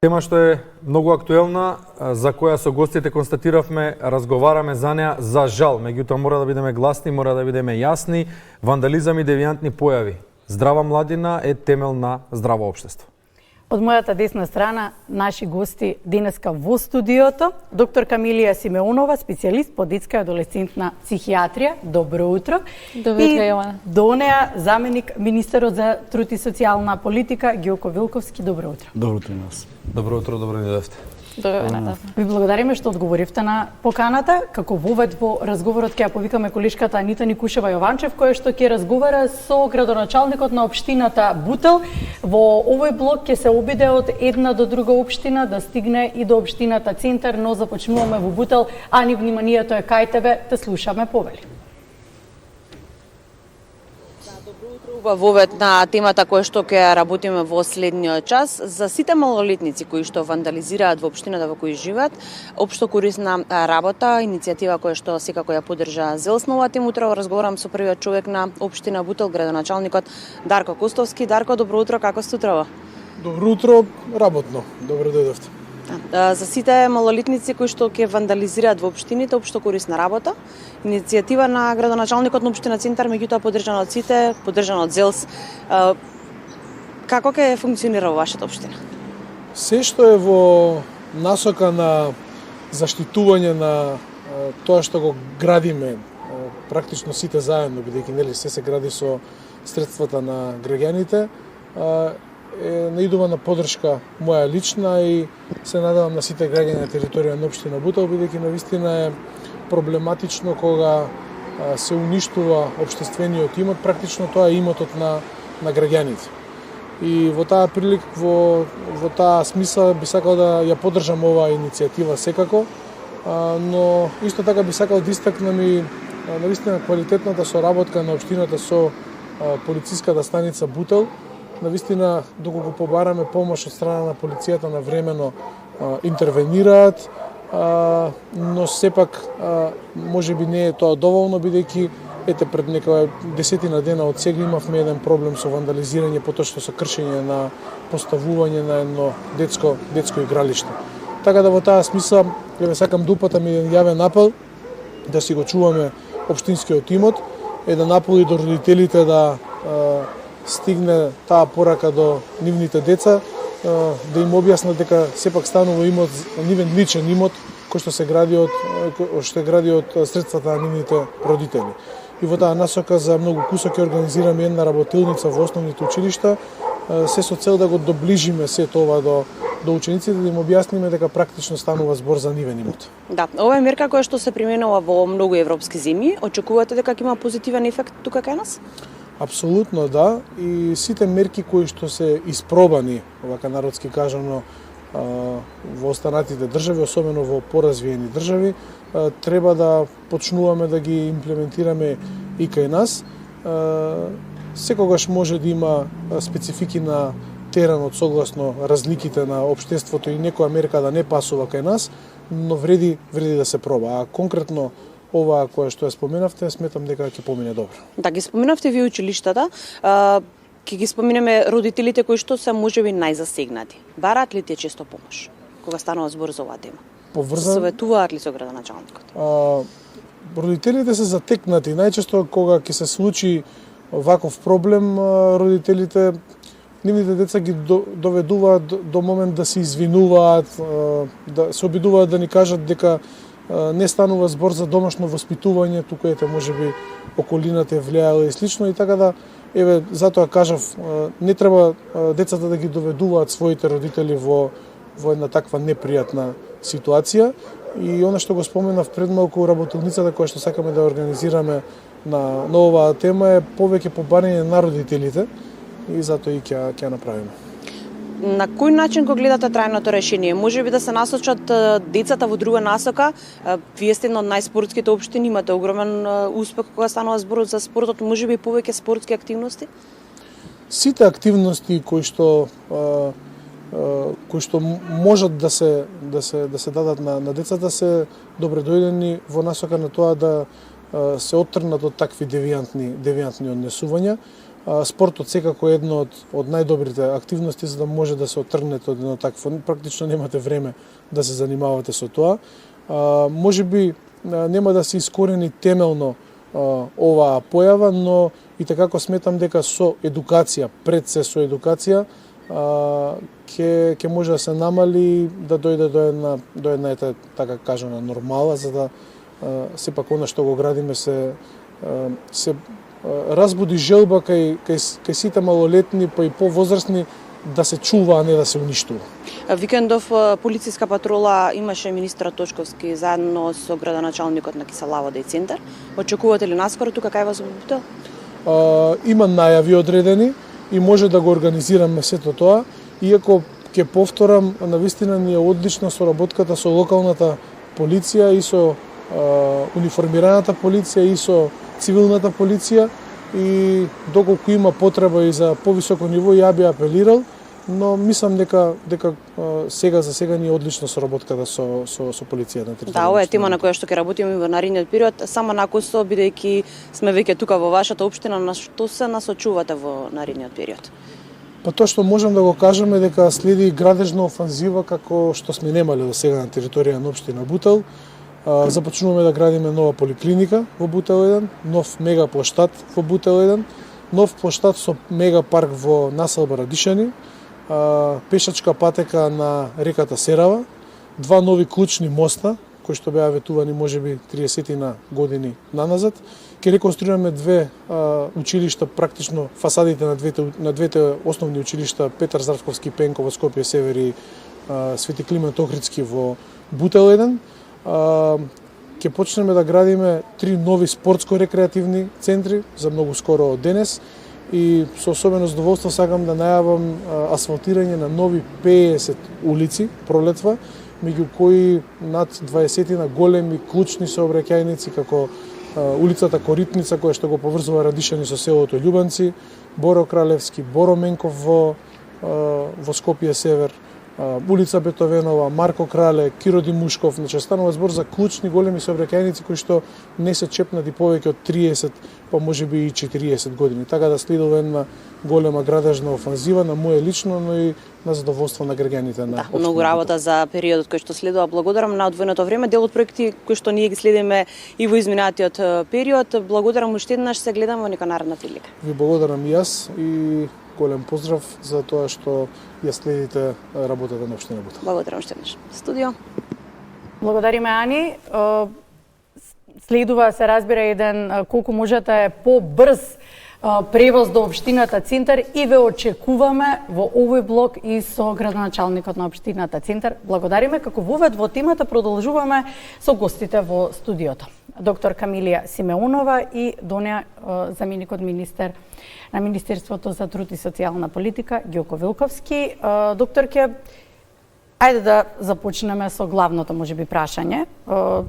Тема што е многу актуелна, за која со гостите констатиравме, разговараме за неа, за жал. Меѓутоа мора да бидеме гласни, мора да бидеме јасни. Вандализам и девијантни појави. Здрава младина е темел на здраво општество. Од мојата десна страна, наши гости денеска во студиото, доктор Камилија Симеонова, специјалист по детска и адолесцентна психијатрија. Добро утро. Добро утро, Јована. До неа заменик министерот за труд и социјална политика Ѓоко Вилковски. Добро утро. Добро утро на вас. Добро утро, добро ни дојдовте. Ви благодариме што одговоривте на поканата. Како вовед во разговорот ќе ја повикаме колешката Анита Никушева Јованчев, која што ќе разговара со градоначалникот на општината Бутел. Во овој блок ќе се обиде од една до друга општина да стигне и до општината Центар, но започнуваме во Бутел. Ани, вниманието е кај тебе, те слушаме повели. Вовед на темата која што ќе работиме во следниот час, за сите малолетници кои што вандализираат во општината во која живеат, општо корисна работа, иницијатива која што секако ја поддржа ЗЕЛС. На оваа тема утре разговарам со првиот човек на општина Бутел, градоначалникот Дарко Кустовски. Дарко, добро утро, како сте утрово? Добро утро, работно. Добро дојдовте. За сите малолетници кои што ќе вандализираат во општините, општо корисна работа, иницијатива на градоначалникот на општина Центар, меѓутоа поддржана од сите, поддржана од ЗЕЛС. Како ќе функционира во вашата општина? Се што е во насока на заштитување на тоа што го градиме, практично сите заедно, бидејќи нели се гради со средствата на граѓаните, наидува на поддршка моја лична и се надевам на сите граѓани на територија на општина Бутел, бидејќи навистина е проблематично кога се уништува општествениот имот, практично тоа е имотот на граѓаните. И во таа прилика, во таа смисла би сакал да ја поддржам оваа иницијатива секако, но исто така би сакал да истакнам и навистина квалитетната соработка на општината со полициската станица Бутел. Навистина, доколку побараме помош од страна на полицијата, навремено интервенираат, но сепак може би не е тоа доволно, бидејќи пред некоја десетина дена од сега имавме еден проблем со вандализирање, потоа со кршење на поставување на едно детско игралиште. Така да во таа смисла, сакам да упатам еден јавен апел да си го чуваме општинскиот имот, еден апел и до родителите да стигне таа порака до нивните деца, да им објаснат дека сепак станува имот, нивен личен имот, кој што се гради од средствата на нивните родители. И во таа насока за многу кусо ќе организираме една работилница во основните училишта, се со цел да го доближиме се тоа до учениците, да им објасниме дека практично станува збор за нивен имот. Да, ова е мерка која што се применува во многу европски земји. Очекувате дека ќе има позитивен ефект тука кај нас? Апсолутно да, и сите мерки кои што се испробани, овака народски кажано, во останатите држави, особено во поразвиени држави, треба да почнуваме да ги имплементираме и кај нас. Секогаш може да има специфики на теренот согласно разликите на општеството и некоја мерка да не пасува кај нас, но вреди да се проба. А конкретно ова која што ја споменавте, сметам дека ќе помине добро. Да, ги споменавте ви училиштата. Ќе ги споменеме родителите кои што се можеби најзасегнати. Бараат ли те често помош кога станува збор за оваа тема? Советуваат ли со градоначалникот? Родителите се затекнати. Најчесто кога ќе се случи ваков проблем, родителите, нивните деца ги доведуваат до момент да се извинуваат, да се обидуваат да ни кажат дека не станува збор за домашно воспитување, туку можеби околината е влијала и слично, и така да, затоа кажав, не треба децата да ги доведуваат своите родители во една таква непријатна ситуација. И она што го споменав пред малку, работилницата која што сакаме да организираме на оваа тема е повеќе побарање на родителите, и затоа и ќе направиме. На кој начин го гледате трајното решение? Може би да се насочат децата во друга насока? Вие сте една од најспортските општини, имате огромен успех кога станува збор за спортот, може би повеќе спортски активности? Сите активности кои што можат да се дадат на децата се добредојдени во насока на тоа да се оттрнат од такви девијантни однесувања. спортот секако е едно од најдобрите активности за да може да се отргнете од едно такво. Практично немате време да се занимавате со тоа. Можеби нема да се искорени темелно оваа појава, но и така сметам дека со едукација, пред се со едукација, ќе може да се намали, да дојде до една така кажана нормала, за да сепак она што го градиме се разбуди желба кај сите малолетни, па и повозрастни, да се чува, а не да се уништува. Викендов полициска патрола имаше министрот Тошковски заедно со градоначалникот на Киселавода и Центар. Очекувате ли наскоро тука кај вас во Бутел? Има најави одредени и може да го организираме сето тоа, иако ќе повторам, навистина ни е одлична соработката со локалната полиција и со униформираната полиција и со цивилната полиција, и доколку има потреба и за повисоко ниво, ја би апелирал, но мислам дека за сега ни е одлична соработката со полицијата на територија. Да, ова е тема на која што ќе работиме во наредниот период. Само накусо, бидејќи сме веќе тука во вашата општина, на што се насочувате во наредниот период? Па тоа што можам да го кажам е дека следи градежна офанзива како што сме немале до сега на територија на општина Бутел. Започнуваме да градиме нова поликлиника во Бутел 1, нов мега плоштад во Бутел 1, нов плоштад со мега парк во населба Радишани, пешачка патека на реката Серава, два нови клучни моста, кои што беа ветувани можеби 30 на години наназад. Ќе реконструираме две училишта, практично фасадите на двете основни училишта, Петар Здравковски Пенко во Скопје Север и Свети Климент Охридски во Бутел 1. Ќе почнеме да градиме 3 нови спортско-рекреативни центри за многу скоро од денес, и со особено задоволство сакам да најавам асфалтирање на нови 50 улици пролетва, меѓу кои над 20 на големи клучни сообраќајници, како улицата Коритница, која што го поврзува Радишани со селото Љубанци, Боро Кралевски, Боро Менков во Скопје Север, улица Бетовенова, Марко Крале, Киро Димушков. Значи станува збор за клучни големи сообраќајници кои што не се чепнати повеќе од 30, па можеби и 40 години. Така да следува една голема градежна офанзива на моје лично, но и на задоволство на граѓаните на општината. Многу работа за периодот кој што следува. Благодарам на одвоеното време. Дел од проекти кои што ние ги следиме и во изминатиот период. Благодарам уште еднаш, се гледам во нека наредна прилика. Ви благодарам и јас и голем поздрав за тоа што ја следите работата на општина Бутел. Благодарам уште еднаш. Студио. Благодариме, Ани. Следува, се разбира, еден колку можете побрз превоз до општината Центар и ве очекуваме во овој блок и со градоначалникот на општината Центар. Благодариме. Како вовед во темата продолжуваме со гостите во студиото. Доктор Камилија Симеонова и Донја, заменикот министер на Министерството за труд и социјална политика, Ѓоко Вилковски. Докторке, ајде да започнеме со главното можеби прашање.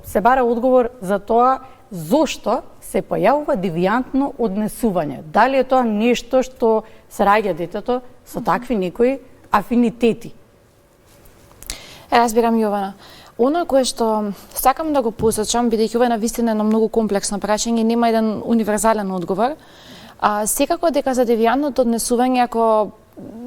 Се бара одговор за тоа зошто се појавува девијантно однесување. Дали е тоа нешто што се раѓа детето со такви некои афинитети? Разбирам, Јована. Она кое што сакам да го посочам, бидејќи ова е навистина едно многу комплексно прашање, нема еден универзален одговор. Секако дека за девијантното однесување, ако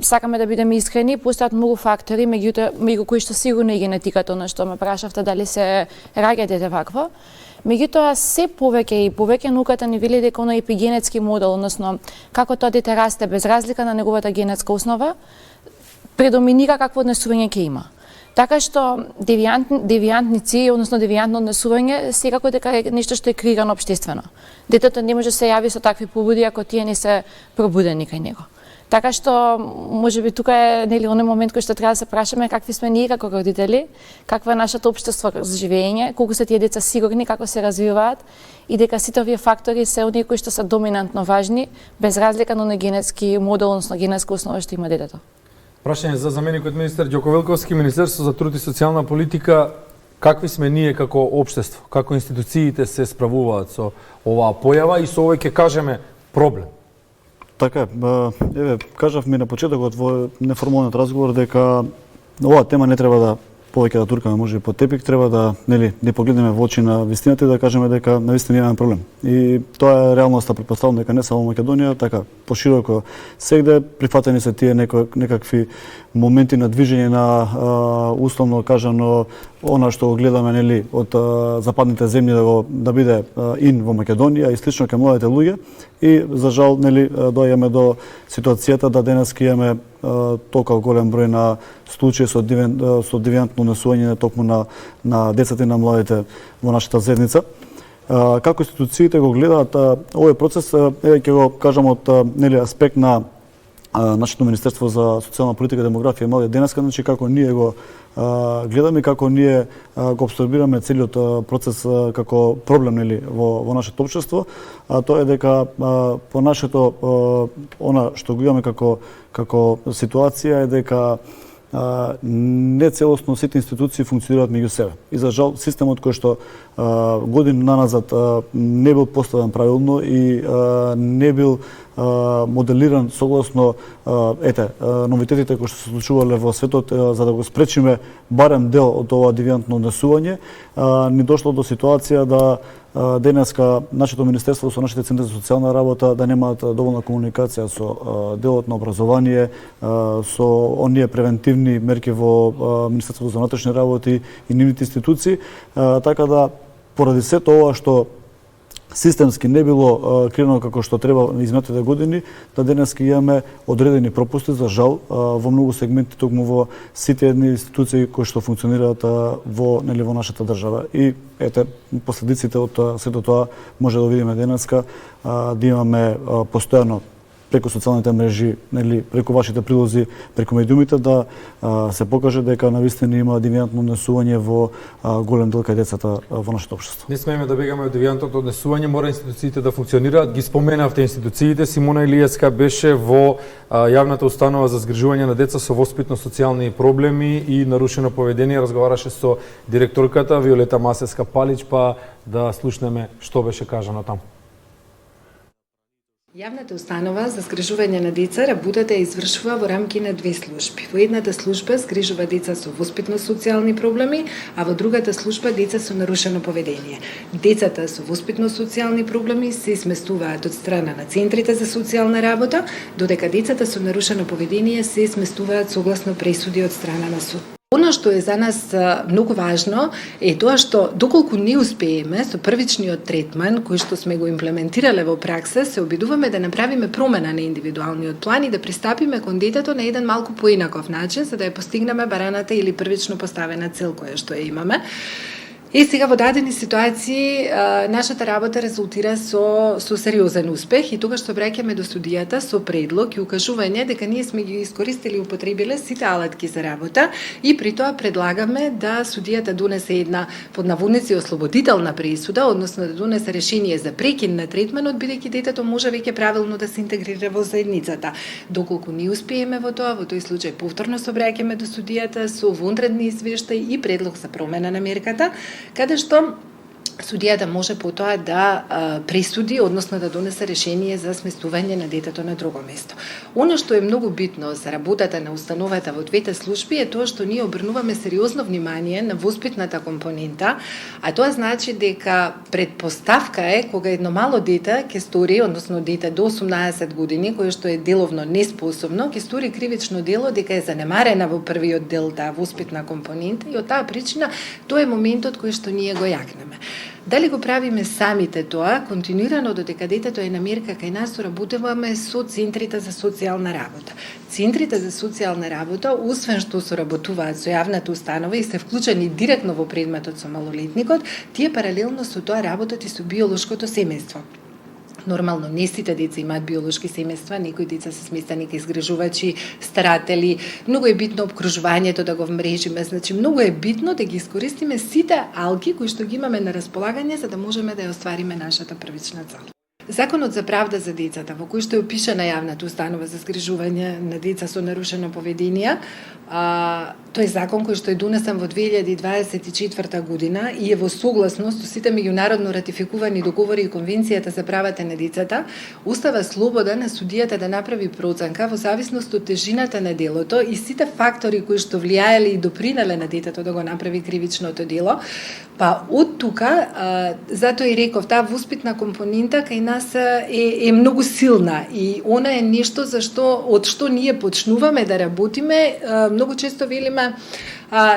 сакаме да бидеме искрени, постојат многу фактори, меѓу кои што сигурно и генетиката, она што ме прашавте дали се раѓа дете вакво. Меѓутоа, се повеќе науката ни вели дека оној епигенетски модел, односно како тоа дете расте без разлика на неговата генетска основа, предоминира какво однесување ќе има. Така што девијантници, односно девијантно однесување, секако дека е нешто што е креирано општествено. Детето не може да се јави со такви побуди ако тие не се пробудени кај него. Така што можеби тука е оној момент кој што треба да се прашаме какви сме ние како родители, каква е нашето општество за живење, колку се тие деца сигурни, како се развиваат и дека сите овие фактори се оние кои што се доминантно важни, без разлика на генетски модел, односно генетска основа што има детето. Прашање за заменикот министер Ѓоко Вилковски, Министерство за труд и социјална политика. Какви сме ние како општество, како институциите се справуваат со оваа појава и со овој ќе кажеме проблем? Така е, кажавме на почетокот во неформалниот разговор дека оваа тема не треба да повеќе да туркаме може и по тепик, треба да не погледнеме во очи на вистината и да кажеме дека навистина имаме проблем. И тоа е реалноста, претпоставувам дека не само во Македонија, така пошироко сегде прифатени се тие некакви моменти на движење на условно кажано она што го гледаме од западните земји да биде ин во Македонија и слично кај младите луѓе и за жал доаѓаме до ситуацијата да денес имаме толку голем број на случаи со девијантно однесување токму на децата и на младите во нашата заедница. Како институциите го гледаат овој процес, ќе го кажам од аспект на нашето Министерство за социјална политика, демографија и млади денеска, значи како ние го гледаме, како ние го обсервираме целиот процес како проблем во нашето општество, тоа е дека по нашето она што го имаме како ситуација е дека не целосно сите институции функционираат меѓу себе. И за жал системот кој што години наназад не бил поставен правилно и не бил моделиран согласно новитетите кои што се случувале во светот за да го спречиме барем дел од ова девијантно однесување, ни дошло до ситуација да денеска нашето министерство со нашите центри за социјална работа да немаат доволна комуникација со делот на образование, со оние превентивни мерки во Министерството за внатрешни работи и нивните институции, така да поради сето ова што системски не било креирано како што треба изминатите години, да денеска имаме одредени пропусти за жал во многу сегменти токму во сите едни институции кои што функционираат во нашата држава. И последиците од сето тоа може да видиме денеска, да имаме постојано преку социјалните мрежи, преку вашите прилози, преку медиумите да се покаже дека навистина има девијантно однесување во голем дел кај децата во нашето општество. Не смееме да бегаме од девијантното однесување, мора институциите да функционираат. Ги споменавте институциите. Симона Илиевска беше во јавната установа за згрижување на деца со воспитно-социјални проблеми и нарушено поведение. Разговараше со директорката Виолета Масевска-Палич, па да слушнеме што беше кажано таму. Јавната установа за згрижување на деца работата ја извршува во рамки на две служби. Во едната служба згрижува деца со воспитно-социјални проблеми, а во другата служба деца со нарушено поведение. Децата со воспитно-социјални проблеми се сместуваат од страна на центрите за социјална работа, додека децата со нарушено поведение се сместуваат согласно пресуди од страна на суд. Она што е за нас многу важно е тоа што доколку не успееме со првичниот третман кој што сме го имплементирале во пракса, се обидуваме да направиме промена на индивидуалниот план и да пристапиме кон детето на еден малку поинаков начин за да ја постигнеме бараната или првично поставена цел која што ја имаме. И сега во дадени ситуации нашата работа резултира со сериозен успех и тогаш што браќаме до судијата со предлог и укажување дека ние сме ги искористили и употребиле сите алатки за работа и при тоа предлагаме да судијата донесе една под наводници ослободителна пресуда, односно да донесе решение за прекин на третманот, бидејќи детето може веќе правилно да се интегрира во заедницата. Доколку не успееме во тоа, во тој случај повторно се обраќаме до судијата со вонредни извештаи и предлог за промена на мерката, каде што судијата може потоа да пресуди, односно да донесе решение за сместување на детето на друго место. Оно што е многу битно за работата на установата во двете служби е тоа што ние обрнуваме сериозно внимание на воспитната компонента, а тоа значи дека предпоставка е кога едно мало дете ќе стори, односно дете до 18 години, кое што е деловно неспособно, ќе стори кривично дело дека е занемарена во првиот дел таа воспитна компонента и од таа причина тоа е моментот кој што ние го јакнеме. Дали го правиме самите тоа, континуирано додека детето е на мерка кај нас, соработуваме со центрите за социјална работа. Центрите за социјална работа, освен што соработуваат со јавната установа и се вклучени директно во предметот со малолетникот, тие паралелно со тоа работат и со биолошкото семејство. Нормално, не сите деца имаат биолошки семејства, некои деца се сместени кај изгрижувачи, старатели. Многу е битно обкружувањето да го вмрежиме, значи многу е битно да ги искористиме сите алки кои што ги имаме на располагање за да можеме да ја оствариме нашата првична цел. Законот за правда за децата, во кој што е опишана јавната установа за згрижување на деца со нарушено поведение, тој закон кој што е донесен во 2024 година и е во согласност со сите меѓународно ратификувани договори и конвенцијата за правата на децата, остава слобода на судијата да направи проценка во зависност од тежината на делото и сите фактори кои што влијаеле и допринале на детето да го направи кривичното дело. Па од тука, затоа и реков, таа воспитна компонента кај нас е многу силна и она е нешто од што ние почнуваме да работиме. Многу често велиме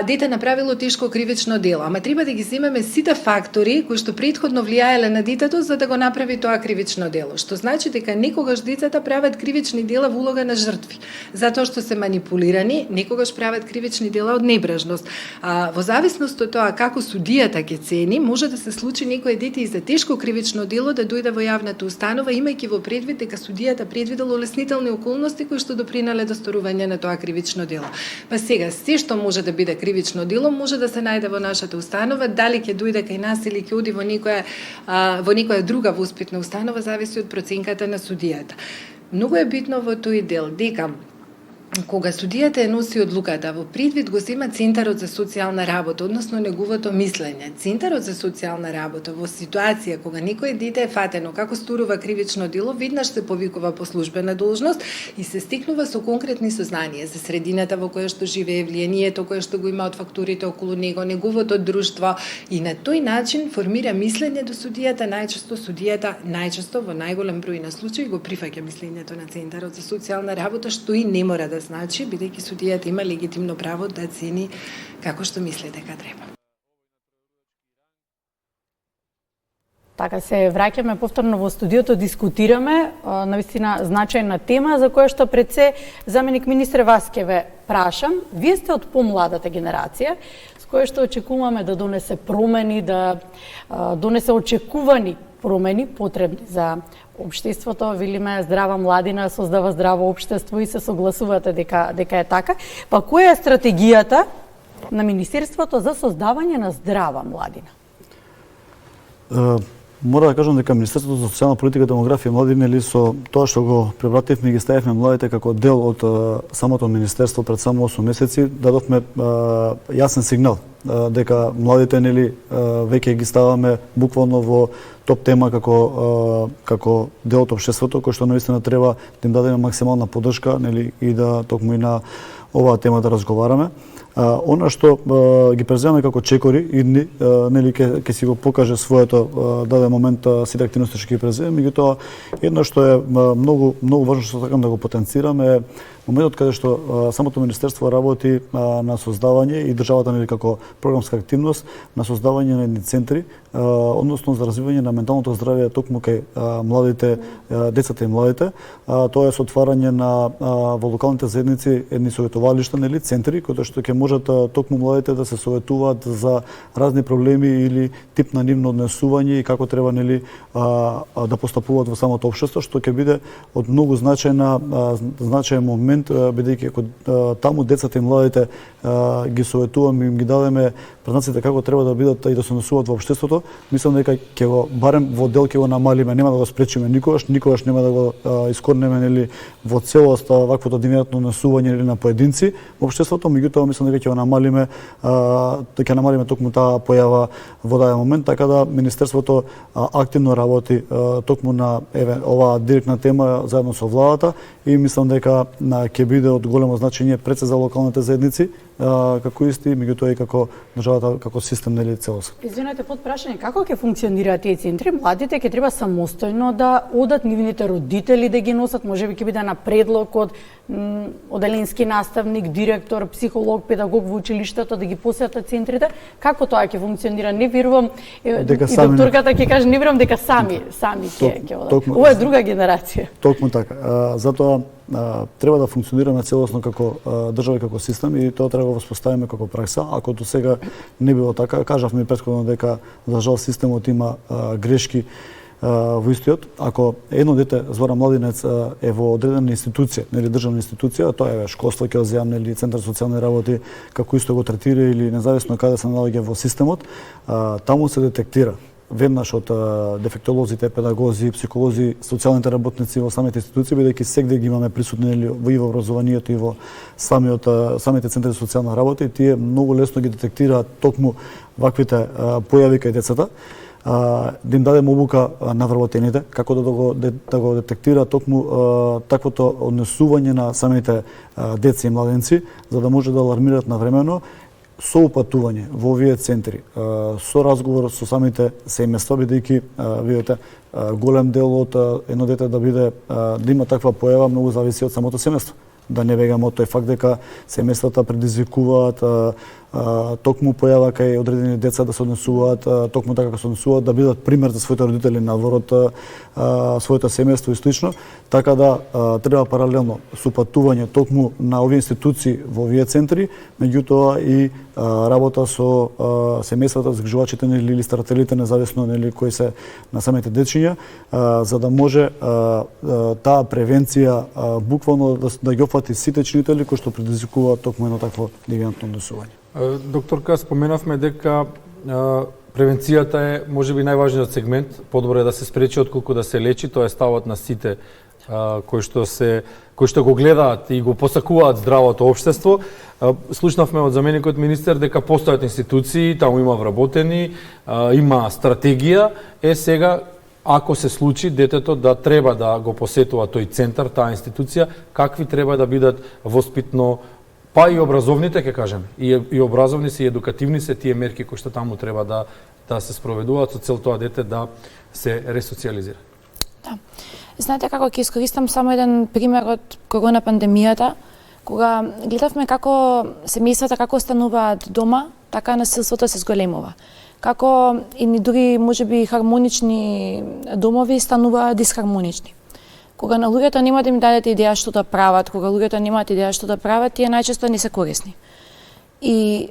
дете направило тешко кривично дело, ама треба да ги земеме сите фактори кои што претходно влијаеле на детето за да го направи тоа кривично дело. Што значи дека некогаш децата прават кривични дела во улога на жртви, затоа што се манипулирани, некогаш прават кривични дела од небрежност. Во зависност од тоа како судијата ќе цени, може да се случи некое дете и за тешко кривично дело да дојде во јавната установа, имајќи во предвид дека судијата предвидела улеснителни околности кои што допринале до сторување на тоа кривично дело. Па сега, се што може да биде кривично дело, може да се најде во нашата установа, дали ќе дојде кај нас или ќе оди во некоја друга воспитна установа, зависи од проценката на судијата. Многу е битно во тој дел дека кога судијата е носи одлуката, во предвид го зема Центарот за социјална работа, односно неговото мислење. Центарот за социјална работа во ситуација кога некој дете е фатено како сторува кривично дело, веднаш се повикува по службена должност и се стекнува со конкретни сознанија за средината во која што живее, влијанието кое што го има од факторите околу него, неговото друштво и на тој начин формира мислење до судијата. Најчесто во најголем број на случаи го прифаќа мислењето на Центарот за социјална работа, што и не мора да значи, бидејќи судијата има легитимно право да цени како што мисли дека треба. Така се враќаме повторно во студиото, дискутираме навистина значајна тема за која што пред се заменик министре вас ќе ве прашам. Вие сте од помладата генерација с која што очекуваме да донесе промени, да донесе очекувани промени потребни за општеството, велиме здрава младина создава здраво општество и се согласувате дека е така. Па која е стратегијата на Министерството за создавање на здрава младина? Мора да кажам дека Министерството за социјална политика, демографија и младина или со тоа што го превративме и ги ставивме младите како дел од самото министерство пред само 8 месеци, дадовме јасен сигнал дека младите веќе ги ставаме буквално во топ тема како дел од општеството кој што навистина треба да им дадеме максимална поддршка и да токму и на оваа тема да разговараме. Она што ги преземаме како чекори идни, ќе си го покаже своето даден момент сите активности што ги преземаме, меѓутоа едно што е многу важно што сакам да го потенцираме е моментот каде што самото министерство работи на создавање и државата како програмска активност на создавање на едни центри, односно за развивање на менталното здравје токму кај младите, децата и младите. Тоа е со отварање во локалните заедници едни советувалишта, центри кои што ќе можат токму младите да се советуваат за разни проблеми или тип на нивно однесување и како треба да постапуваат во самото општество, што ќе биде од многу значаен момент, бидејќи таму децата и младите ги советуваме и им ги дадеме претнаците како треба да бидат и да се однесуваат во општеството, мислам дека ќе го барем во дел ќе го намалиме, нема да го спречиме никогаш нема да го искорнеме во целост ваквото дивијатно однесување на поединци во општеството, меѓутоа мислам дека ќе го намалиме токму таа појава во даден момент, така да министерството активно работи токму на оваа директна тема заедно со владата и мислам дека ќе биде од големо значење пред се за локалните заедници како исти, меѓутоа и како државата како систем целосно. Извинете, под прашање, како ќе функционираат тие центри? Младите ќе треба самостојно да одат, нивните родители да ги носат, можеби ќе биде на предлог од оделенски наставник, директор, психолог, педагог во училиштето да ги посетат центрите. Како тоа ќе функционира? Не верувам и докторката ќе каже, не верувам дека сами ќе одат. Ова е друга генерација. Токму така. Затоа треба да функционираме целосно како држава и како систем и тоа треба да го воспоставиме како пракса. Ако до сега не било така, кажавме претходно дека за жал системот има грешки во истиот. Ако едно дете, збора младинец, е во одредена институција, државна институција, тоа е школство ќе земе или центар за социјални работи, како исто го третира или независно каде се наоѓа во системот, таму се детектира веднаш од дефектолозите, педагози, психолози, социјалните работници во самите институции, бидејќи сегде ги имаме присутни и во образованието и во самите центри за социјална работа, и тие многу лесно ги детектираат токму ваквите појави кај децата, да им дадем обука на вработените како да го детектира токму таквото однесување на самите деца и младенци, за да може да алармираат навремено со упатување во овие центри, со разговор со самите семејства, бидејќи видите голем дел од едно дете да има таква појава многу зависи од самото семејство. Да не бегаме од тој факт дека семејствата предизвикуваат токму појава кај одредени деца да се однесуваат токму така како се однесуваат, да бидат пример за своите родители надвор од своето семејство и слично, така да треба паралелно со упатување токму на овие институции во овие центри, меѓутоа и работа со семејствата, згрижувачите или старателите, независно кои се на самите дечиња, за да може таа превенција буквално да ги опфати сите чинители кои што предизвикуваат токму едно такво девијантно однесување. Докторка, споменавме дека превенцијата е можеби најважниот сегмент, подобро е да се спречи отколку да се лечи, тоа е ставот на сите кои што го гледаат и го посакуваат здравото општество. Слушнавме од заменикот министер дека постојат институции, таму има вработени, има стратегија. Сега, ако се случи детето да треба да го посетува тој центар, таа институција, какви треба да бидат воспитно, па и образовните, ќе кажеме, и образовни се и едукативни се тие мерки кои што таму треба да се спроведуваат со цел тоа дете да се ресоциализира. Да. Знаете како, ќе искористам само еден пример од корона пандемијата, кога гледавме како семејствата како остануваат дома, така насилството се зголемува. Како и дури можеби хармонични домови стануваат дисхармонични. Кога на луѓето нема да им дадете идеја што да прават, кога луѓето немаат идеја што да прават, тие најчесто не се корисни. И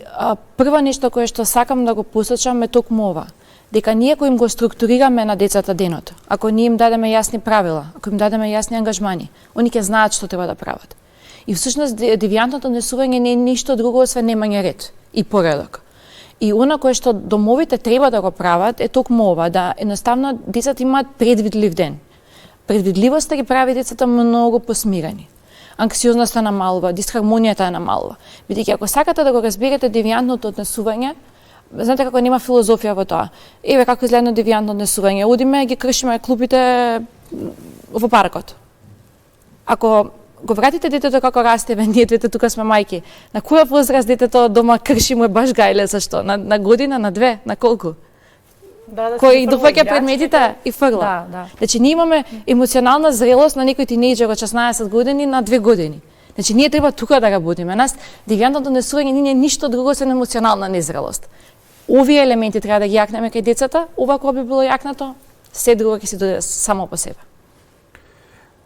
прво нешто кое што сакам да го посочам е токму ова, дека ние кои им го структурираме на децата денот, ако ние им дадеме јасни правила, ако им дадеме јасни ангажмани, они ќе знаат што треба да прават. И всушност девијантното однесување не е ништо друго освен немање ред и поредок. И она кое што домовите треба да го прават е токму ова, да едноставно децата имаат предвидлив ден. Предвидливоста ги прави децата многу посмирени. Анксиозноста намалува, дисхармонијата намалува. Бидејќи ако сакате да го разберете девијантното однесување, знаете како нема филозофија во тоа. Еве како изгледа едно девијантно однесување. Одиме, ги кршиме клупите во паркот. Ако го вратите детето како расте, ние двете тука сме мајки, на која возраст детето дома крши му е баш гајле, зашто? На година, на две, на колку? Да кој дофаќа предметите и фрла. Да. Значи ние имаме емоционална зрелост на некој тинејџер од 16 години на 2 години. Значи ние треба тука да работиме. Нас девијантното однесување не е ништо друго освен емоционална незрелост. Овие елементи треба да ги јакнеме кај децата, ова кога би било јакнато, се друго ќе се дојде само по себе.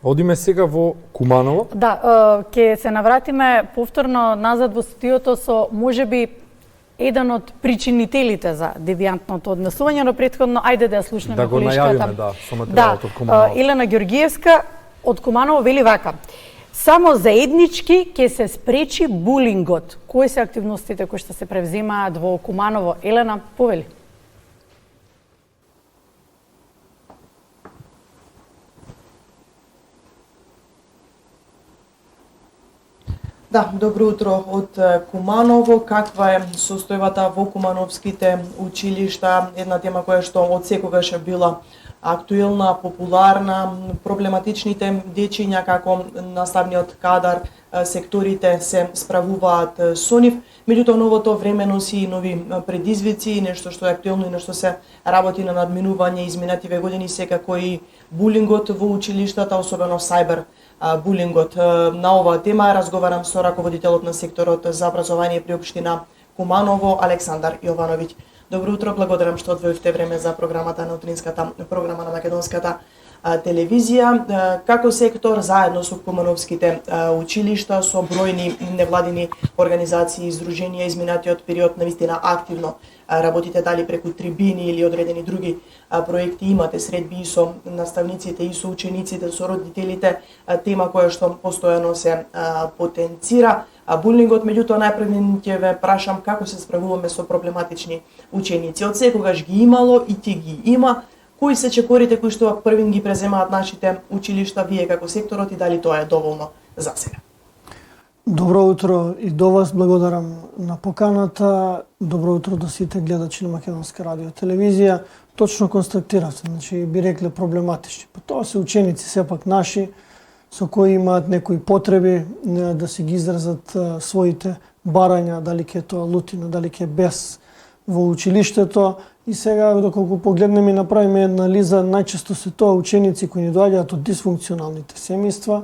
Одиме сега во Куманово. Да, ќе се навратиме повторно назад во студиото со можеби еден од причинителите за девијантното однесување, но претходно ајде да ја слушнеме да го колешката. најавиме, со материјалот од Куманово. Елена Ѓоргиевска од Куманово вели вака: само заеднички ќе се спречи булингот. Кои се активностите кои што се превземаат во Куманово? Елена, повели. Да, добро утро од Куманово. Каква е состојбата во кумановските училишта? Една тема која што од секогаш е била актуелна, популарна, проблематичните дечиња како наставниот кадар, секторите се справуваат со нив. Меѓутоа, новото време носи и нови предизвици, нешто што е актуелно и нешто се работи на надминување изминативе години, секако и булингот во училиштата, особено сајбер булингот. На оваа тема разговарам со раководителот на секторот за образование при општина Куманово, Александар Јовановиќ. Добро утро, благодарам што одвоивте време за програмата на утринската програма на Македонската телевизија. Како сектор, заедно со кумановските училишта, со бројни невладини организации и издруженија, изминатиот период навистина активно работите, дали преку трибини или одредени други проекти, имате средби и со наставниците, и со учениците, со родителите, тема која што постојано се потенцира. булингот, меѓутоа најпред ќе ве прашам како се справуваме со проблематични ученици. Од секогаш ги имало и ќе ги има. Кои се чекорите кои што првин ги преземаат нашите училишта, вие како секторот, и дали тоа е доволно за сега? Добро утро и до вас, благодарам на поканата. Добро утро до сите гледачи на Македонска радио телевизија. Точно констатиравте, значи би рекле проблематични. Па тоа се ученици сепак наши, со кои имаат некои потреби да се ги изразат своите барања, дали ќе тоа лутина, дали ќе без во училиштето. И сега, доколку погледнеме и направиме една анализа, најчесто се тоа ученици кои ни доаѓаат од дисфункционалните семејства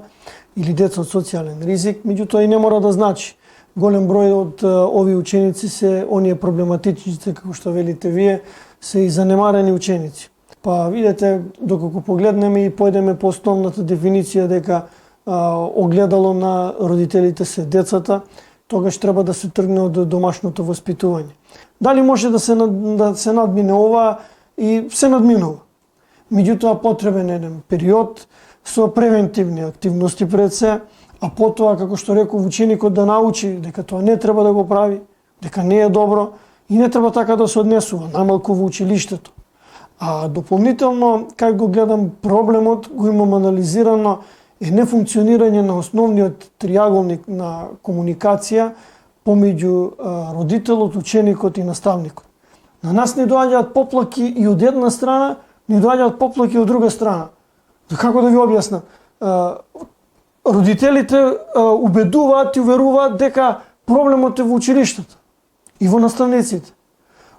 или деца од социјален ризик, меѓутоа и не мора да значи. Голем број од овие ученици се оние проблематичните, како што велите вие, се и занемарени ученици. Па видете, доколку погледнеме и појдеме по основната дефиниција дека огледало на родителите се децата, тогаш треба да се тргне од домашното воспитување. Дали може да се надмине ова, и се надминува. Меѓутоа потребен е еден период со превентивни активности пред се, а потоа, како што реков, ученикот да научи дека тоа не треба да го прави, дека не е добро и не треба така да се однесува, најмалку во училиштето. А дополнително, кај го гледам проблемот, го имам анализирано, е нефункционирање на основниот триаголник на комуникација помеѓу родителот, ученикот и наставникот. На нас не доаѓаат поплаки и од една страна, не доаѓаат поплаки од друга страна. Како да ви објаснам? Родителите убедуваат и уверуваат дека проблемот е во училиштето и во наставниците.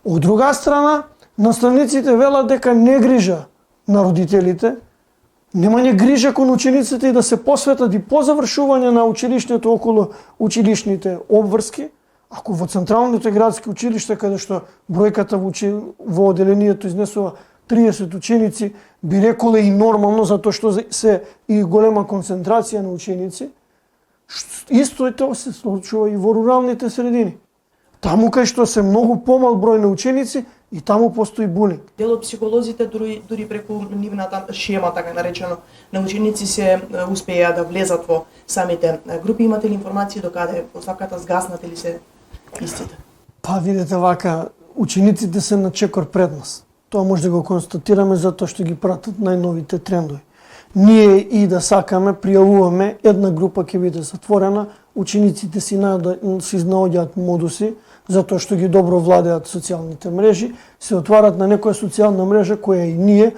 Од друга страна, наставниците велат дека не грижа на родителите, немање грижа кон учениците и да се посветат и по завршување на училиштето околу училишните обврски, ако во централните градски училишта, каде што бројката во оделението изнесува 30 ученици, би реколе и нормално, затоа што се и голема концентрација на ученици, исто е тоа се случува и во руралните средини. Таму кај што се многу помал број на ученици, и таму постои булинг. Дел од психолозите дури преку нивната шема, така наречено, на ученици се успеа да влезат во самите групи. Имате ли информации докаде постапката згаснат или се истите? Па видете вака, учениците се на чекор пред нас. Тоа може да го констатираме затоа што ги пратат најновите трендови. Ние и да сакаме, пријавуваме, една група ќе биде затворена, учениците си наоѓаат модуси, затоа што ги добро владеат социјалните мрежи, се отварат на некоја социјална мрежа која и ние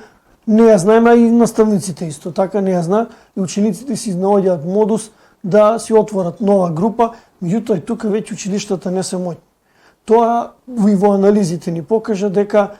не ја знаеме, а и наставниците исто така не ја знаат, и учениците си наоѓаат модус да си отворат нова група, меѓутоа и тука веќе училиштата не се моќни. Тоа и во анализите ни покажа дека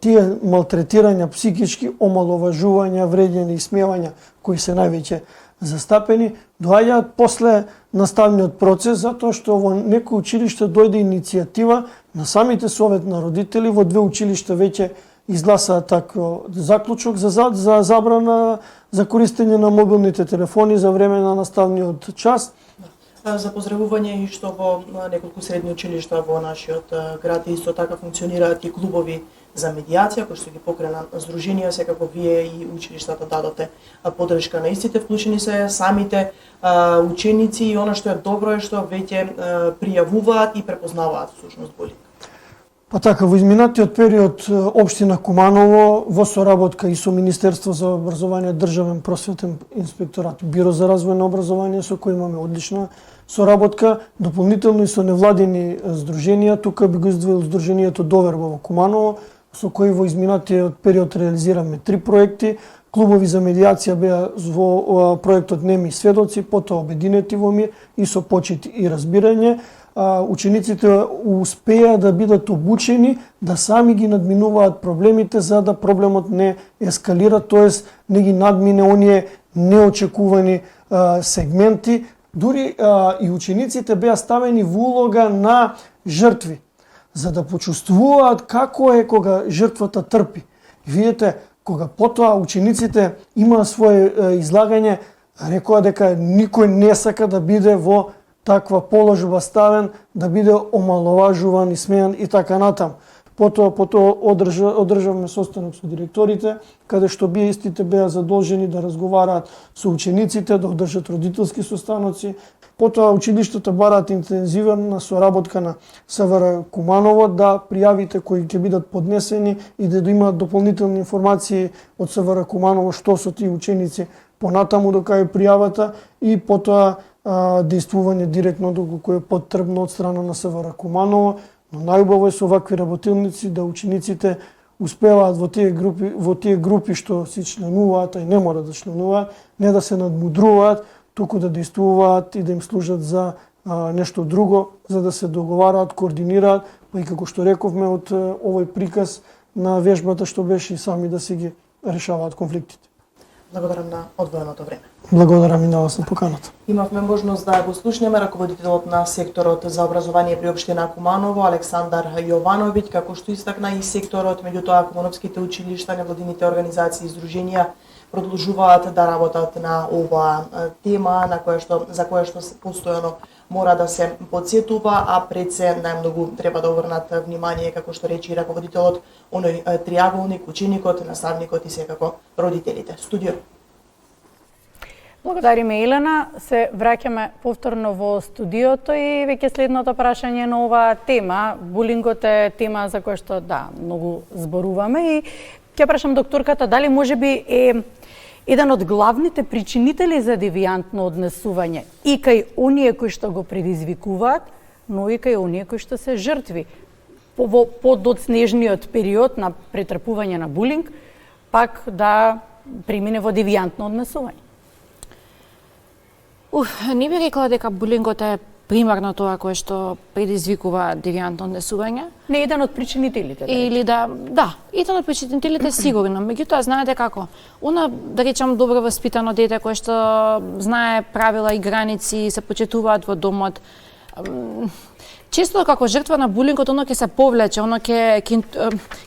тие малтретирања психички, омаловажувања, вредење и смевања кои се највеќе застапени, доаѓаат после наставниот процес, затоа што во некој училиште дојде иницијатива на самите совет на родители, во 2 училишта веќе изгласаа таков заклучок за забрана за користење на мобилните телефони за време на наставниот час. За поздравување и што во неколку средни училишта во нашиот град исто така функционираат и клубови за медијација, кои што ги покрена здруженија, секако вие и училиштата дадоте поддршка на истите, вклучени се самите ученици, и она што е добро е што веќе пријавуваат и препознаваат всушност булинг. Па така, во изминатиот период општина Куманово во соработка и со Министерство за образование, Државен просветен инспекторат, Биро за развој на образование, со кој имаме одлична соработка, дополнително и со невладини здруженија, тука би го издвоил здруженијето Доверба во Куманово, со кој во изминатиот период реализираме 3 проекти. Клубови за медијација беа во проектот Неми сведоци, потоа Обединети во мир и со почит и разбирање. Учениците успеа да бидат обучени да сами ги надминуваат проблемите за да проблемот не ескалира, тоест не ги надмине оние неочекувани сегменти. Дури и учениците беа ставени во улога на жртви, за да почувствуваат како е кога жртвата трпи. Видите, кога потоа учениците имаа свое излагање, рекоа дека никој не сака да биде во таква положба ставен, да биде омаловажуван и смејан и така натам. Потоа одржавме состанок со директорите, каде што истите беа задолжени да разговараат со учениците, да одржат родителски состаноци. Потоа училиштата бараат интензивна соработка на СВР Куманово да пријавите кои ќе бидат поднесени и да имаат дополнителни информации од СВР Куманово што со тие ученици понатаму до кај пријавата и потоа действување директно доколку е потребно од страна на СВР Куманово. Но најубаво е со вакви работилници да учениците успеваат во тие групи што си членуваат, а и не мора да членуваат, не да се надмудруваат, туку да действуваат и да им служат за нешто друго, за да се договараат, координираат, па и како што рековме од овој приказ на вежбата што беше и сами да си ги решаваат конфликтите. Благодарам на одвоеното време. Благодарам и на вас на поканата. Имавме можност да го слушнеме раководителот на секторот за образование при општина Куманово, Александар Јовановиќ, како што истакна и секторот, меѓутоа кумановските училишта, невладините организации и издруженија продолжуваат да работат на оваа тема за која што постојано мора да се потсетува, а пред се најмногу треба да обрнат внимание, како што рече и раководителот, оној триаголник, ученикот, наставникот и секако родителите. Студио. Благодариме, Елена. Се враќаме повторно во студиото и веќе следното прашање на оваа тема. Булингот е тема за која што многу зборуваме и ќе прашам докторката дали можеби е еден од главните причинители за девијантно однесување и кај оние кои што го предизвикуваат, но и кај оние кои што се жртви. Во подоцнежниот период на претрпување на булинг, пак да премине во девијантно однесување. Не би рекла дека булингот е примарно тоа кое што предизвикува девијантно однесување. Не еден од причинителите. Или еден од причинителите сигурно. Меѓутоа, знаете како, да речам, добро воспитано дете кое што знае правила и граници, се почитуваат во домот, често како жртва на булингот, оно ќе се повлече, оно ќе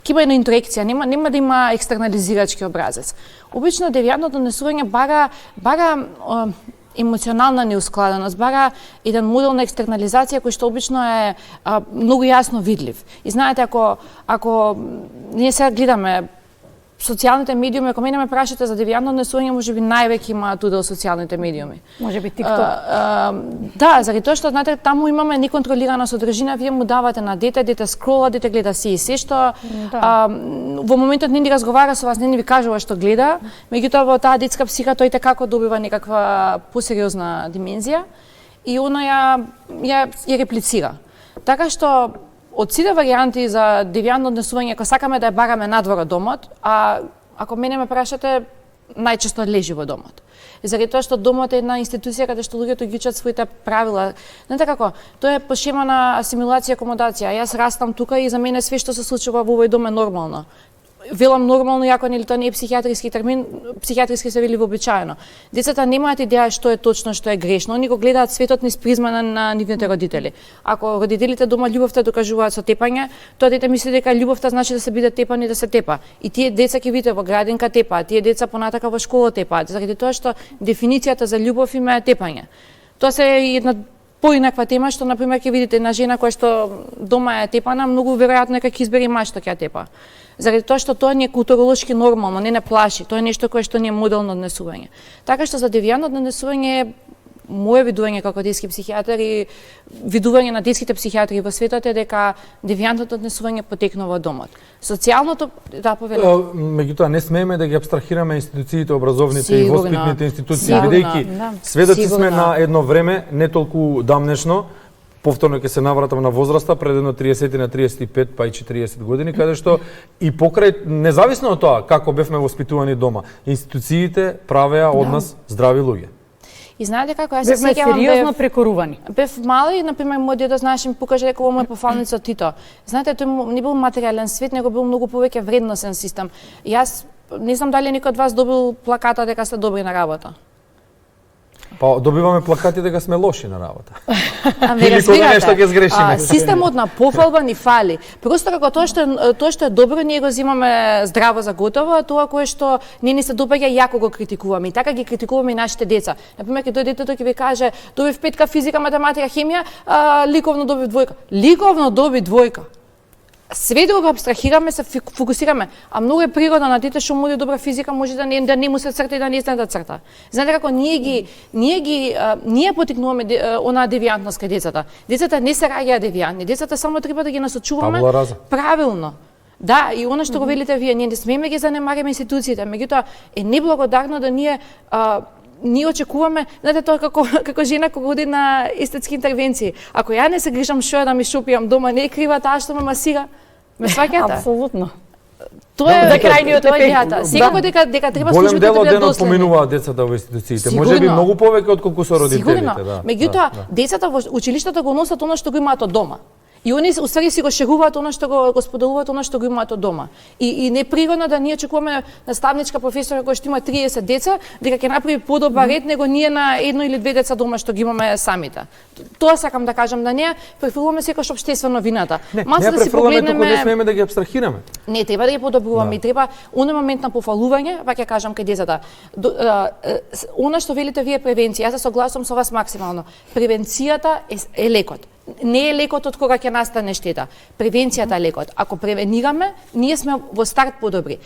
има една интроекција, нема да има екстернализирачки образец. Обично девијантното однесување бара емоционална неускладеност, бара еден модел на екстернализација кој што обично е многу јасно видлив. И знаете, ако ние сега гледаме социјалните медиуми, ако мене ме прашате за девијантно однесување, можеби највеќе имаат удел социјалните медиуми. Можеби TikTok. Заради тоа што, знаете, таму имаме неконтролирана содржина, вие му давате на дете скрола, дете гледа се и се што во моментот не ни разговара со вас, не ни ви кажува што гледа, меѓутоа во таа детска психа тој како добива некаква посериозна димензија и она ја реплицира. Така што од сите варијанти за девијантно однесување, ако сакаме да ја бараме надвор од домот, а ако мене ме прашате, најчесто лежи во домот. Заради тоа што домот е една институција каде што луѓето ги учат своите правила. Знаете како, тоа е по шема на асимилација и акомодација. Јас растам тука и за мене све што се случува во овој дом е нормално. Велам нормално, иако нели тоа не е психијатриски термин, психијатриски се вели вообичаено. Децата немаат идеја што е точно, што е грешно, они го гледаат светот низ призма на нивните родители. Ако родителите дома љубовта докажуваат со тепање, тоа дете мисли дека љубовта значи да се биде тепан и да се тепа. И тие деца ќе видите во градинка тепаат, тие деца понатака во школа тепаат, заради тоа што дефиницијата за љубов им е тепање. Тоа се една поинаква тема што, например, ќе видите една жена која што дома е тепана, многу веројатно е дека ќе избере маж што ќе тепа. Заради тоа што тоа не е културолошки нормално, не плаши, тоа е нешто кое што не е модел на однесување. Така што за девијантно однесување е моје видување како детски психијатар и видување на детските психијатри во светот е дека девијантното однесување потекнува од домот. Социјалното, меѓутоа не смееме да ги абстрахираме институциите образовните и воспитните институции, бидејќи сведоци сме на едно време, не толку дамнешно, повторно ќе се навратам на возраста пред едно 30 на 35 па и 40 години, каде што и покрај, независно од тоа како бевме воспитувани дома, институциите правеа од нас здрави луѓе. И знаете како, јас се сеќавам сериозно прекорувани. Бев мали и, например, мој дедо знаеше ми покаже дека ова му е пофалница од Тито. Знаете, тој не бил материјален свет, него бил многу повеќе вредносен систем. Јас не знам дали некој од вас добил плаката дека сте добри на работа. Па добиваме плакати дека сме лоши на работа. Или кога нешто ќе сгрешиме. Системот на пофалба ни фали. Просто како тоа што е добро ние го земаме здраво за готово, а тоа кое што не ни се допаѓа јако го критикуваме. И така ги критикуваме и нашите деца. Например, ќе дојде детето ќе ви каже: "Добив 5 физика, математика, хемија, ликовно добив 2." Ликовно доби 2. све друго абстрахираме, се фокусираме, а многу е природно на дете што му оди добра физика, може да не му се црта и да не знае да црта. Знаете како ние потикнуваме онаа девијантност кај децата. Децата не се раѓаат девијантни, децата само треба да ги насочуваме правилно. Да, и она што го велите вие, ние не смееме ги занемариме институциите, меѓутоа е неблагодарно да ние очекуваме, знаете тоа како жена кога оди на естетски интервенции. Ако ја не се грижам што да ми шопијам дома, не е крива таа што ме масира. Ме сваќате? Апсолутно. Тоа е крајниот ефект. Секако дека треба службите да бидат доследни. Голем дел од денот поминуваат децата во институциите. Можеби многу повеќе отколку со родителите, да. Меѓутоа, децата во училиштата го носат она што го имаат од дома. И они уствари си го шегуваат она што го споделуваат она што го имаат од дома. И неприродно да ние очекуваме наставничка професора која што има 30 деца дека ќе направи подобар ред него ние на едно или две деца дома што ги имаме самите. Тоа сакам да кажам, да не префрлуваме секој општествено вината. Не да си погледнеме, не смееме да ги абстрахираме. Не, треба да ги подобруваме, треба оној момент на пофалување, па ќе кажам кај децата. Она што велите вие превенција, јас се согласувам со вас максимално. Превенцијата е лекот. Не е лекот од кога ќе настане штета. Превенцијата е лекот. Ако превенираме, ние сме во старт подобри.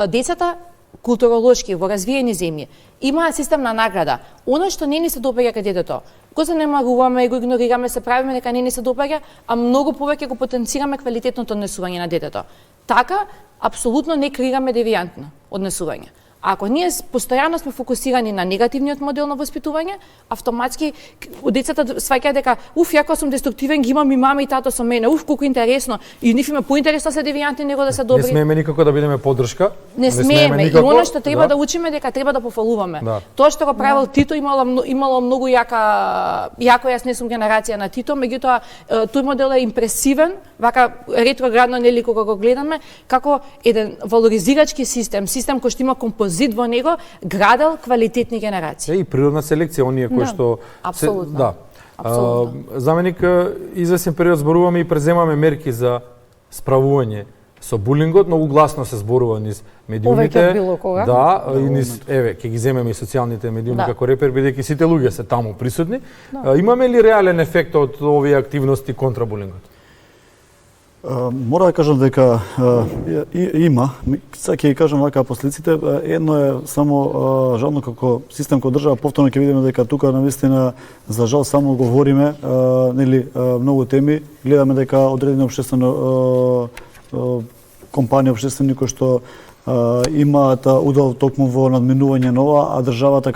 Децата културолошки во развиени земји имаат систем на награда. Оно што не ни се допаѓа кај детето, го занемаруваме и го игнорираме, се правиме дека не ни се допаѓа, а многу повеќе го потенцираме квалитетното однесување на детето. Така, апсолутно не креираме девијантно однесување. Ако ние постојано сме фокусирани на негативниот модел на воспитување, автоматски децата сваќаат дека ја кога сум деструктивен ги имам и мама и тато со мене, колку интересно. И нив има поинтересно се девијантни него да се добри. Не смееме никако да бидеме поддршка. Не смееме. И она што треба да учиме дека треба да пофалуваме. Тоа што го правил Тито имало многу јако, јас не сум генерација на Тито, меѓутоа тој модел е импресивен, вака ретроградно нели кога го гледаме, како еден валоризирачки систем кој што има композит во него, градел квалитетни генерации. И природна селекција, оние кои што... Апсолутно. Да. Заменик, извесен период зборуваме и преземаме мерки за справување со булингот, многу гласно се зборува низ медиумите. Повеќе од било кога. Да, и низ, ќе ги земеме и социјалните медиуми како репер, бидејќи сите луѓе се таму присутни. Имаме ли реален ефект од овие активности контра булингот? Мора да кажам дека има, сега ќе кажам вака последиците, едно е само жално како систем кој држава, повторно ќе видиме дека тука навистина за жал само говориме, нели многу теми, гледаме дека одредени општествено компании општествени кои што имаат удел токму во надминување на ова, а државата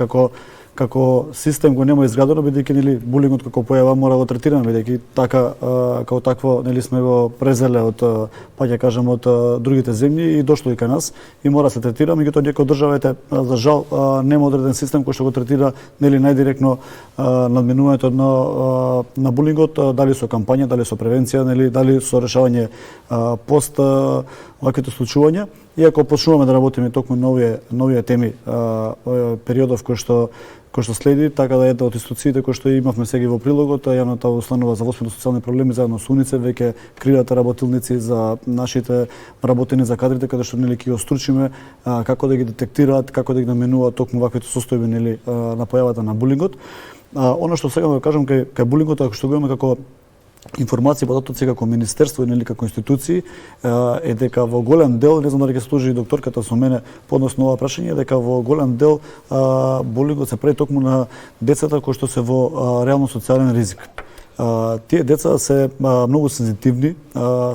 како систем го нема изградено, бидејќи нели булингот како појава мора да го третираме, бидејќи така како такво нели сме го презеле од ќе кажам од другите земји и дошло и кај нас и мора да се третира, меѓутоа некои државите за жал нема одреден систем кој што го третира нели најдиректно надминувањето на булингот, дали со кампања, дали со превенција, нели дали со решавање пост ваквите случувања. И ако почнуваме да работиме токму на овие теми периодов кој што следи, така да една од институциите кои што имавме сега во прилогот, јавната установа за воспитно социјални проблеми заедно со УНИЦЕФ веќе креираат работилници за нашите работени за кадрите каде што нели ќе го стручиме како да ги детектираат, како да ги наменуваат токму ваквите состојби нели на појавата на булингот. Она што сега да кажам кај булингот, ако што го имаме како информации податоци како министерство или како институции е дека во голем дел, не знам дали ќе се служи и докторката со мене по однос на ова прашање, дека во голем дел булингот се прави токму на децата кои што се во реално социјален ризик. Тие деца се многу сензитивни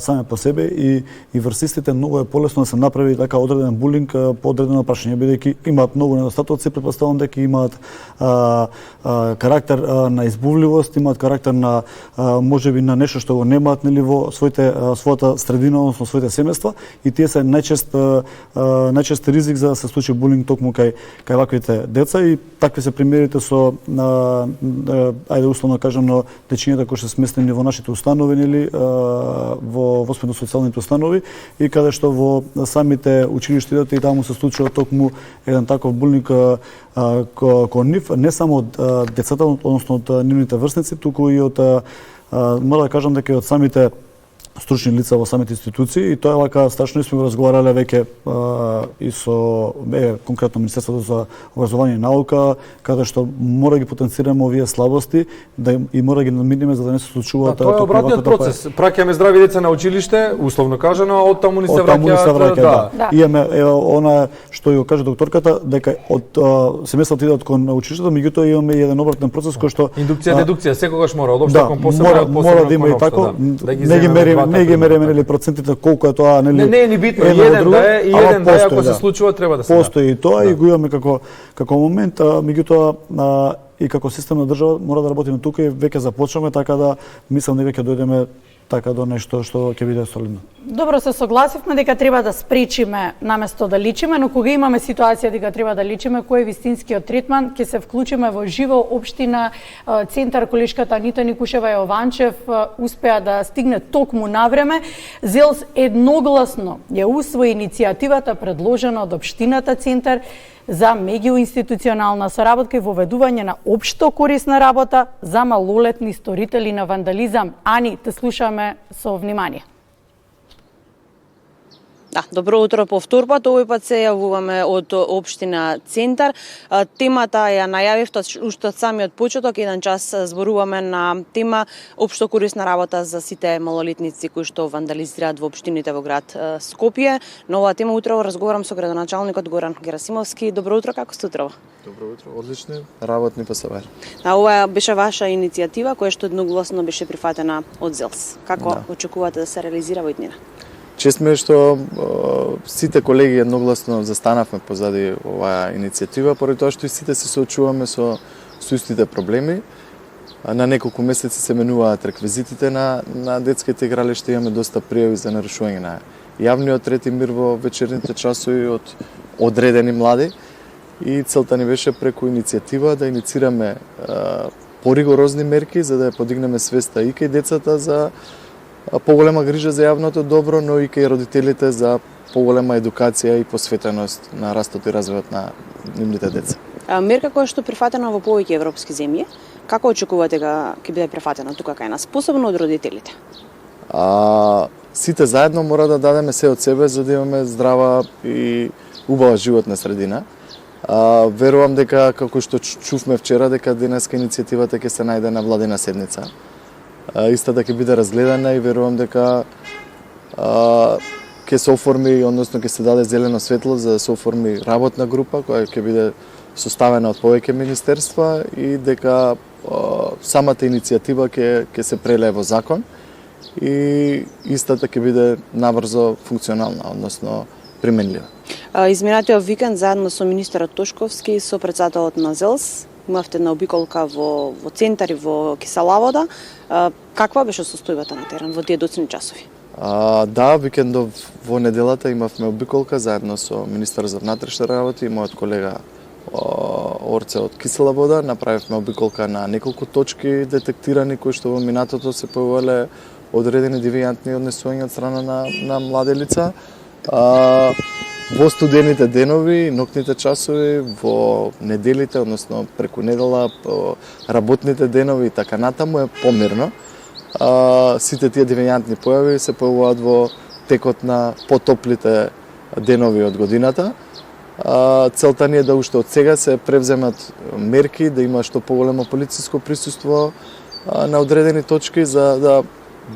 сами по себе и врсистите многу е полесно да се направи така одреден булинг по одредено прашање, бидејќи имаат многу недостатоци, претпоставувам дека имаат карактер на избувливост, имаат карактер на можеби на нешто што го немаат нели во својата средина, односно своите семејства, и тие се најчест ризик за да се случи булинг токму кај ваквите деца, и такви се примерите со ајде условно кажам на дечињата кои се сместени во нашите установи нели во воспитно-социјалните установи, и каде што во самите училишта и таму се случува токму еден таков булинг кон нив, не само од децата, односно од нивните врсници, туку и од, мора да кажам дека и од самите стручни лица во самите институции и тоа е вака страшно, сме го разговарале веќе и со конкретно Министерството за образование и наука, каде што мора ги потенцираме овие слабости и мора ги намириме за да не се случуваат тоа е обратниот процес. Праќаме здрави деца на училиште, условно кажано, а од таму ни се враќаат. Да. Имаме она што ја каже докторката дека од семејството идат кон училиштето, меѓутоа имаме еден обратен процес кој што индукција, дедукција, секогаш мора од општо кон посебно, мора да има и тако. Не ги мериме нели процентите колку е тоа, нели. Не е ни битно, еден да е и еден да е, ако се случува треба да се. Постои и тоа и го имаме како момент, меѓутоа и како систем на држава мора да работиме тука и веќе започваме, така да мислам дека ќе дојдеме така до нешто што ќе биде солидно. Добро, се согласивме дека треба да спречиме наместо да личиме, но кога имаме ситуација дека треба да личиме, кој е вистинскиот третман, ќе се вклучиме во живо општина, центар колешката Анита Никушева Јованчев успеа да стигне токму навреме. ЗЕЛС едногласно ја усвои иницијативата предложена од општината центар за меѓуинституционална соработка и воведување на општо корисна работа за малолетни сторители на вандализам. Ани, те слушаме со внимание. Да, добро утро повторпат. Овој пат се јавуваме од општина Центар. Темата ја најавивте уште од самиот почеток. Еден час зборуваме на тема општо корисна работа за сите малолетници кои што вандализираат во општините во град Скопје. На оваа тема утрово разговарам со градоначалникот Горан Герасимовски. Добро утро, како сте утрово? Добро утро, одлични, работни пасавари. Ова беше ваша иницијатива која што едногласно беше прифатена од ЗЕЛС. Како очекувате да се реализира во иднина? Чест ми е што сите колеги едногласно застанавме позади оваа иницијатива, поради тоа што и сите се соочуваме со истите проблеми. На неколку месеци се менуваат реквизитите на детските игралишта, имаме доста пријави за нарушување на јавниот ред и мир во вечерните часови од одредени млади. И целта ни беше преку иницијатива да иницираме поригорозни мерки за да ја подигнеме свеста и кај децата за поголема грижа за јавното добро, но и кај родителите за поголема едукација и посветеност на растот и развојот на нивните деца. Мерка која што прифатена во повеќе европски земји, како очекувате дека ќе биде прифатена тука кај нас, посебно од родителите? Сите заедно мора да дадеме се од себе за да имаме здрава и убава животна средина. Верувам дека, како што чувме вчера, дека денеска иницијативата ќе се најде на владина седница. Истата ќе биде разгледана и верувам дека ќе се оформи, односно ќе се даде зелено светло за да се оформи работна група која ќе биде составена од повеќе министерства и дека самата иницијатива ќе се прелее во закон и истата ќе биде набрзо функционална, односно применлива. Изминатиот викенд заедно со министерот Тошковски и со председателот на ЗЕЛС имавте една обиколка во Центар и во Киселавода. Каква беше состојбата на терен во тие доцни часови? Да, викендов во неделата имавме обиколка заедно со министер за внатрешни работи и мојот колега Орце од Киселавода. Направивме обиколка на неколку точки детектирани кои што во минатото се појавиле одредени девијантни однесувања од страна на млади лица. Во студените денови, ноќните часови, во неделите, односно преку недела, работните денови и така натаму е помирно. Сите тие девијантни појави се појавуваат во текот на потоплите денови од годината. Целта ни е да уште од сега се превземат мерки, да има што поголемо полициско присуство на одредени точки за да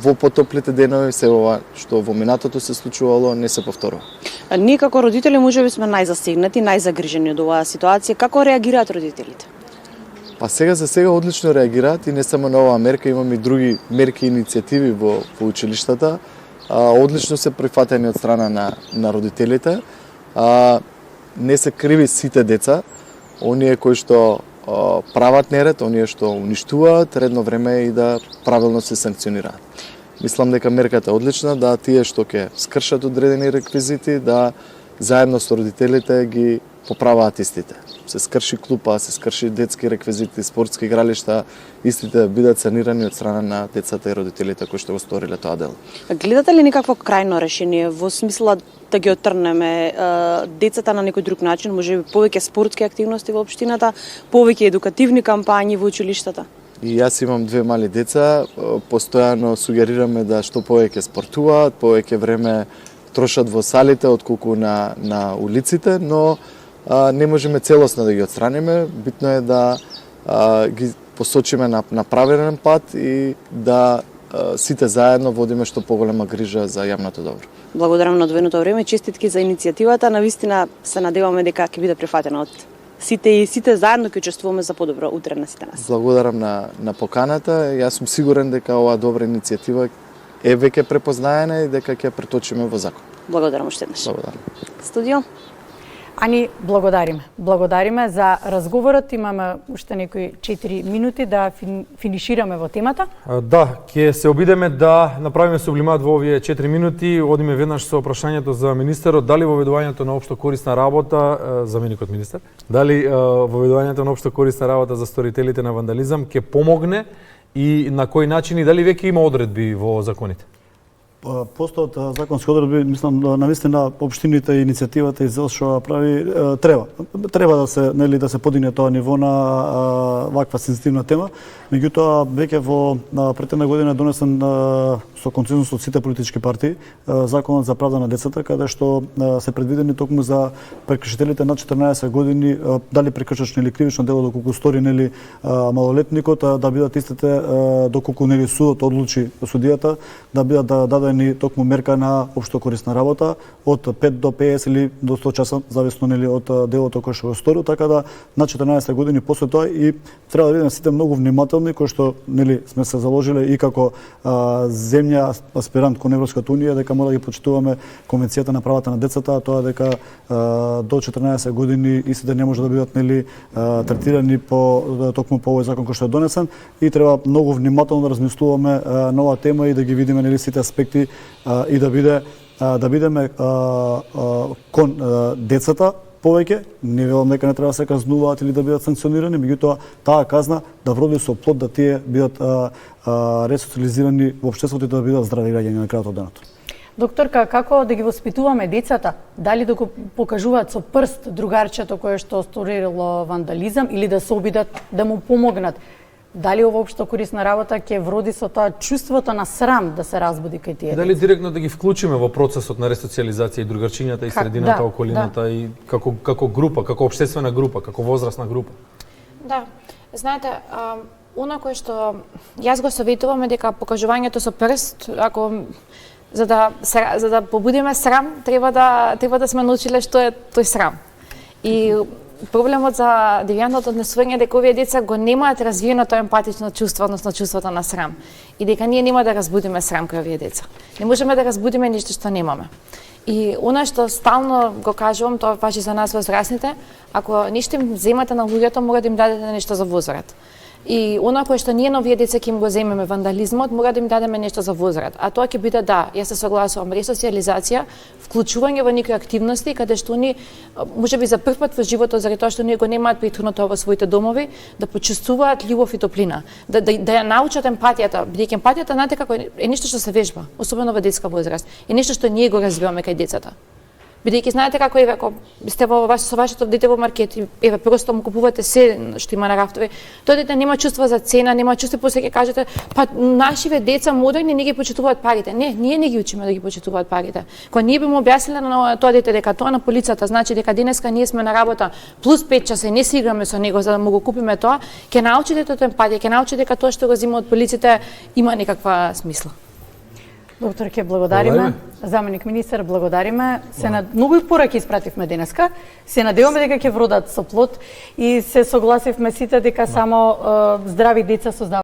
во потоплите денови се ова што во минатото се случувало не се повторува. Ние како родители можеби сме најзасегнати, најзагрижени од оваа ситуација. Како реагираат родителите? Па сега за сега одлично реагираат и не само на оваа мерка, имаме и други мерки и иницијативи во училиштата. Одлично се прифатени од страна на родителите. Не се криви сите деца, оние кои што прават неред, оние што уништуваат, редно време е и да правилно се санкционираат. Мислам дека мерката е одлична, да тие што ќе скршат одредени реквизити, да заедно со родителите ги поправаат истите. Се скрши клупа, се скрши детски реквизити, спортски игралишта, истите да бидат санирани од страна на децата и родителите кои што го сториле тоа дело. Гледате ли некакво крајно решение во смисла да ги оттрнеме децата на некој друг начин, можеби повеќе спортски активности во општината, повеќе едукативни кампањи во училиштата? И јас имам две мали деца, постојано сугерираме да што повеќе спортуваат, повеќе време трошат во салите отколку на улиците, но не можеме целосно да ги отстраниме. Битно е да ги посочиме на правилен пат и да сите заедно водиме што поголема грижа за јавното добро. Благодарам на одвоеното време, честитки за иницијативата, навистина се надеваме дека ќе биде прифатена од сите и сите заедно ќе учествуваме за подобро утре на сите нас. Благодарам на поканата. Јас сум сигурен дека оваа добра иницијатива е веќе препознаена и дека ќе преточиме во закон. Благодарам уште еднаш. Благодарам. Студио. Ани, благодариме. Благодариме за разговорот. Имаме уште некои 4 минути да финишираме во темата. Да, ќе се обидеме да направиме сублимат во овие 4 минути. Одиме веднаш со прашањето за министерот. Дали воведувањето на општо корисна работа, заменикот министер, дали воведувањето на општо корисна работа за сторителите на вандализам ќе помогне и на кој начин и дали веќе има одредби во законите? Постојат законски одредби, мислам навистина општините и иницијативата и ЗЕЛ што прави треба да се да се подигне тоа ниво на ваква сензитивна тема. Меѓутоа веќе во претходна година донесен со консензус од сите политички партии законот за правда на децата, каде што се предвидени токму за прекршителите над 14 години, дали прекршач или кривично дело доколку стори малолетникот, да бидат истите доколку судот одлучи судијата да бидат дадени токму мерка на општо корисна работа од 5 до 50 или до 100 часа, зависно од делото кој што го сторил, така да на 14 години после тоа и треба да бидеме сите многу внимателни, кои што сме се заложиле и како земја аспирант кон Европската унија дека мора да ги почитуваме Конвенцијата на правата на децата, тоа дека до 14 години истите не може да бидат третирани токму по овој закон кој што е донесен и треба многу внимателно да размислуваме на оваа тема и да ги видиме сите аспекти и да бидеме кон децата повеќе. Не велам дека не треба да се казнуваат или да бидат санкционирани, меѓутоа таа казна да вроди со плод да тие бидат ресоциализирани во општеството и да бидат здрави граѓани на крајот од денот. Докторка, како да ги воспитуваме децата? Дали да го покажуваат со прст другарчето кое што сторило вандализам или да се обидат да му помогнат? Дали ова општо корисна работа ќе вроди со тоа чувството на срам да се разбуди кај тие? Дали директно да ги вклучиме во процесот на ресоциализација и другарчињата и средината, околината и како група, како општествена група, како возрастна група? Да, знаете, она кое што јас го советувам е дека покажувањето со прст, ако за да побудиме срам, треба да сме научиле што е тој срам. И проблемот за девијантното однесување е дека овие деца го немаат развиено тоа емпатично чувство, односно чувството на срам. И дека ние нема да разбудиме срам кај овие деца. Не можеме да разбудиме ништо што немаме. И она што стално го кажувам, тоа важи за нас возрастните, ако ништо им земате на луѓето, мора да им дадете нешто за возврат. И она кое што ние на овие деца ќе им го земеме вандализмот, мора да им дадеме нешто за возврат. А тоа ќе биде јас се согласувам, ресоциализација, вклучување во некои активности каде што они можеби за прв пат во животот заради тоа што ние го немаат претходно тоа во своите домови, да почувствуваат љубов и топлина, да ја научат емпатијата, бидејќи емпатијата знаете како е нешто што се вежба, особено во детска возраст. Е нешто што ние го развиваме кај децата. Бидејќи знаете како ако сте со вашето дете во маркет и просто му купувате се што има на рафтови, тоа дете нема чувство за цена, нема чувство, после ќе кажете, па нашиве деца модерни не ги почитуваат парите. Не, ние не ги учиме да ги почитуваат парите. Кога ние би му објасниле на тоа дете дека тоа на полицата значи дека денеска ние сме на работа плюс 5 часа и не се играме со него за да му го купиме тоа, ќе научи детето емпатија, ќе научи дека тоа што го зема од полиците има некаква смисла. Доктор, ќе благодариме. Заменик министер, благодариме. Многу пораки испративме денеска. Се надеваме дека ќе вродат со плод и се согласивме сите дека само здрави деца создаваат